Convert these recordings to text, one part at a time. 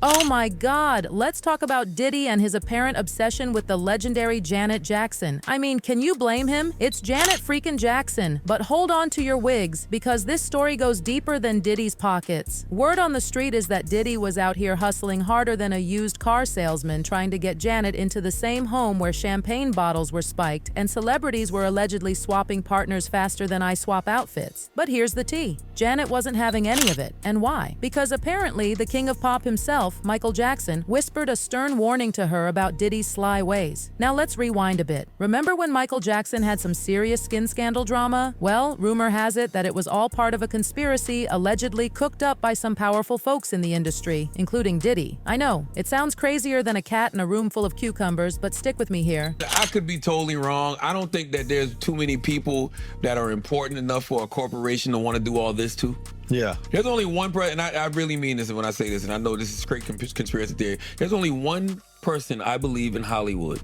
Oh my God, let's talk about Diddy and his apparent obsession with the legendary Janet Jackson. I mean, can you blame him? It's Janet freaking Jackson. But hold on to your wigs, because this story goes deeper than Diddy's pockets. Word on the street is that Diddy was out here hustling harder than a used car salesman trying to get Janet into the same home where champagne bottles were spiked and celebrities were allegedly swapping partners faster than I swap outfits. But here's the tea. Janet wasn't having any of it. And why? Because apparently the king of pop himself, Michael Jackson, whispered a stern warning to her about Diddy's sly ways. Now let's rewind a bit. Remember when Michael Jackson had some serious skin scandal drama? Well, rumor has it that it was all part of a conspiracy allegedly cooked up by some powerful folks in the industry, including Diddy. I know, it sounds crazier than a cat in a room full of cucumbers, but stick with me here. I could be totally wrong. I don't think that there's too many people that are important enough for a corporation to want to do all this to. Yeah. There's only one person, and I really mean this when I say this, and I know this is straight conspiracy theory. There's only one person I believe in Hollywood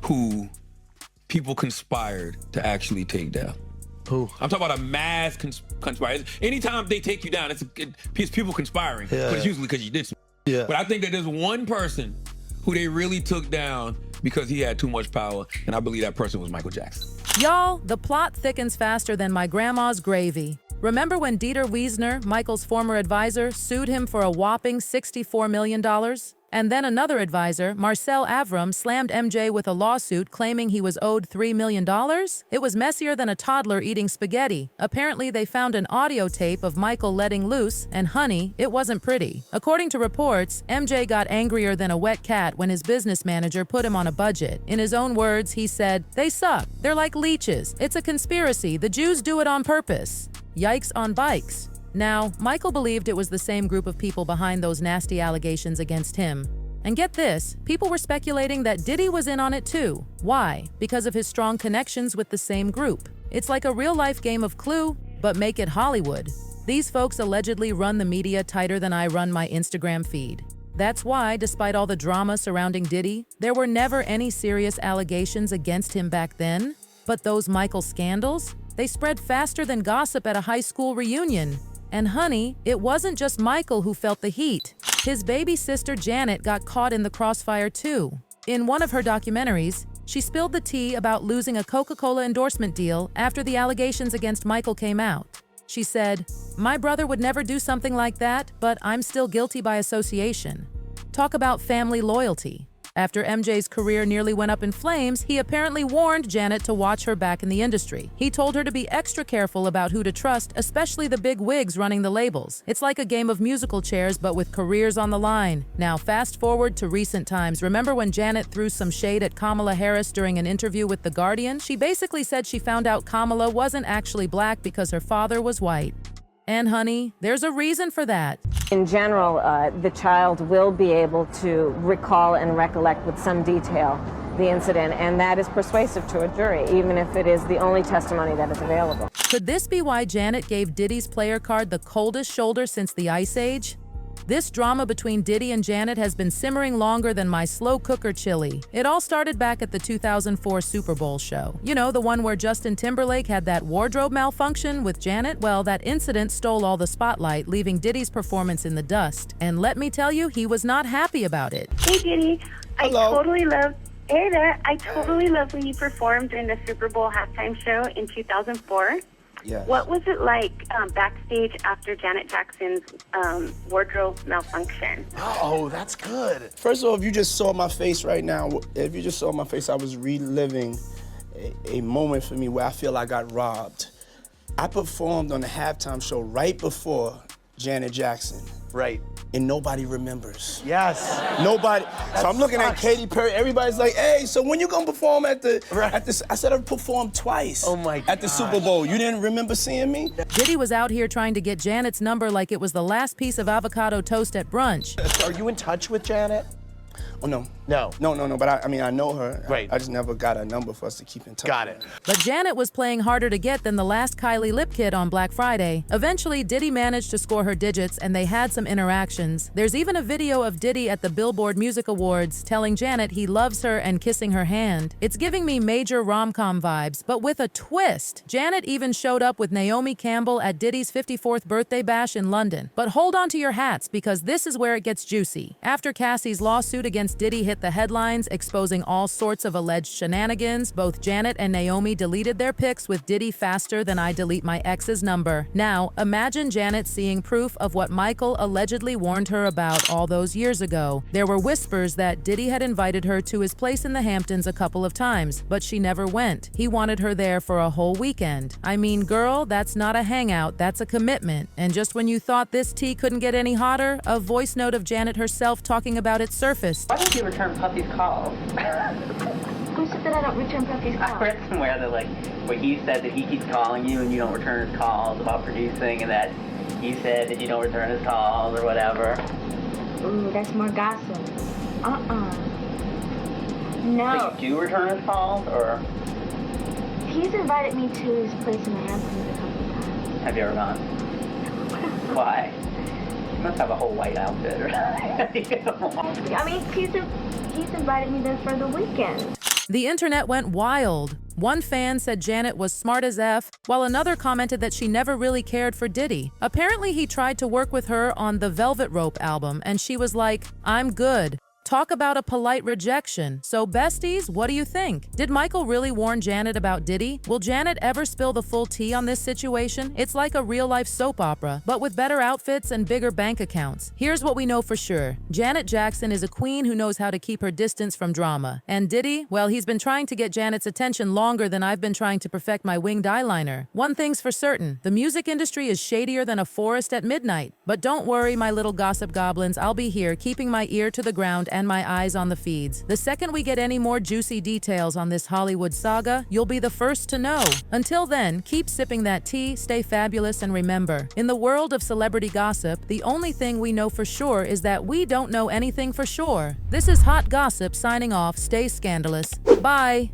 who people conspired to actually take down. Who? I'm talking about a mass conspiracy. Anytime they take you down, it's people conspiring, Yeah. but it's usually because you did something. Yeah. But I think that there's one person who they really took down because he had too much power, and I believe that person was Michael Jackson. Y'all, the plot thickens faster than my grandma's gravy. Remember when Dieter Wiesner, Michael's former advisor, sued him for a whopping $64 million? And then another advisor, Marcel Avram, slammed MJ with a lawsuit claiming he was owed $3 million? It was messier than a toddler eating spaghetti. Apparently, they found an audio tape of Michael letting loose, and honey, it wasn't pretty. According to reports, MJ got angrier than a wet cat when his business manager put him on a budget. In his own words, he said, "They suck. They're like leeches. It's a conspiracy. The Jews do it on purpose." Yikes on bikes. Now, Michael believed it was the same group of people behind those nasty allegations against him. And get this, people were speculating that Diddy was in on it too. Why? Because of his strong connections with the same group. It's like a real-life game of Clue, but make it Hollywood. These folks allegedly run the media tighter than I run my Instagram feed. That's why, despite all the drama surrounding Diddy, there were never any serious allegations against him back then. But those Michael scandals? They spread faster than gossip at a high school reunion. And honey, it wasn't just Michael who felt the heat. His baby sister Janet got caught in the crossfire too. In one of her documentaries, she spilled the tea about losing a Coca-Cola endorsement deal after the allegations against Michael came out. She said, "My brother would never do something like that, but I'm still guilty by association." Talk about family loyalty. After MJ's career nearly went up in flames, he apparently warned Janet to watch her back in the industry. He told her to be extra careful about who to trust, especially the big wigs running the labels. It's like a game of musical chairs, but with careers on the line. Now, fast forward to recent times. Remember when Janet threw some shade at Kamala Harris during an interview with The Guardian? She basically said she found out Kamala wasn't actually black because her father was white. And honey, there's a reason for that. In general, the child will be able to recall and recollect with some detail the incident, and that is persuasive to a jury, even if it is the only testimony that is available. Could this be why Janet gave Diddy's player card the coldest shoulder since the Ice Age? This drama between Diddy and Janet has been simmering longer than my slow cooker chili. It all started back at the 2004 Super Bowl show. You know, the one where Justin Timberlake had that wardrobe malfunction with Janet? Well, that incident stole all the spotlight, leaving Diddy's performance in the dust. And let me tell you, he was not happy about it. Hey, Diddy. Hello. Hey there. I totally loved when you performed during the Super Bowl halftime show in 2004. Yes. What was it like backstage after Janet Jackson's wardrobe malfunction? Oh, that's good. First of all, if you just saw my face right now, I was reliving a moment for me where I feel I got robbed. I performed on the halftime show right before Janet Jackson. Right. And nobody remembers. Yes. Nobody. So I'm looking sucks. at Katy Perry. Everybody's like, "Hey, so when you gonna perform at the?" Right. I said I performed twice. Oh my At the gosh. Super Bowl. You didn't remember seeing me? Diddy was out here trying to get Janet's number like it was the last piece of avocado toast at brunch. Are you in touch with Janet? Oh, no. No. No, but I mean, I know her. Right. I just never got a number for us to keep in touch. Got it. But Janet was playing harder to get than the last Kylie Lip Kit on Black Friday. Eventually, Diddy managed to score her digits and they had some interactions. There's even a video of Diddy at the Billboard Music Awards telling Janet he loves her and kissing her hand. It's giving me major rom-com vibes, but with a twist. Janet even showed up with Naomi Campbell at Diddy's 54th birthday bash in London. But hold on to your hats because this is where it gets juicy. After Cassie's lawsuit against Diddy hit the headlines, exposing all sorts of alleged shenanigans, both Janet and Naomi deleted their pics with Diddy faster than I delete my ex's number. Now, imagine Janet seeing proof of what Michael allegedly warned her about all those years ago. There were whispers that Diddy had invited her to his place in the Hamptons a couple of times, but she never went. He wanted her there for a whole weekend. I mean, girl, that's not a hangout, that's a commitment. And just when you thought this tea couldn't get any hotter, a voice note of Janet herself talking about it surfaced. Why don't you return Puffy's calls? Who said that I don't return Puffy's I calls? read somewhere that where he said that he keeps calling you and you don't return his calls about producing, and that he said that you don't return his calls or whatever. Ooh, that's more gossip. No. So you do return his calls, or He's invited me to his place in the Hamptons a couple of times. have you ever gone? Why? You must have a whole white outfit or something. I mean, he's invited me there for the weekend. The internet went wild. One fan said Janet was smart as F, while another commented that she never really cared for Diddy. Apparently, he tried to work with her on the Velvet Rope album, and she was like, "I'm good." Talk about a polite rejection. So besties, what do you think? Did Michael really warn Janet about Diddy? Will Janet ever spill the full tea on this situation? It's like a real-life soap opera, but with better outfits and bigger bank accounts. Here's what we know for sure. Janet Jackson is a queen who knows how to keep her distance from drama. And Diddy, well, he's been trying to get Janet's attention longer than I've been trying to perfect my winged eyeliner. One thing's for certain, the music industry is shadier than a forest at midnight. But don't worry, my little gossip goblins, I'll be here keeping my ear to the ground and my eyes on the feeds. The second we get any more juicy details on this Hollywood saga, you'll be the first to know. Until then, keep sipping that tea, stay fabulous, and remember, in the world of celebrity gossip, the only thing we know for sure is that we don't know anything for sure. This is Hot Gossip signing off. Stay scandalous. Bye.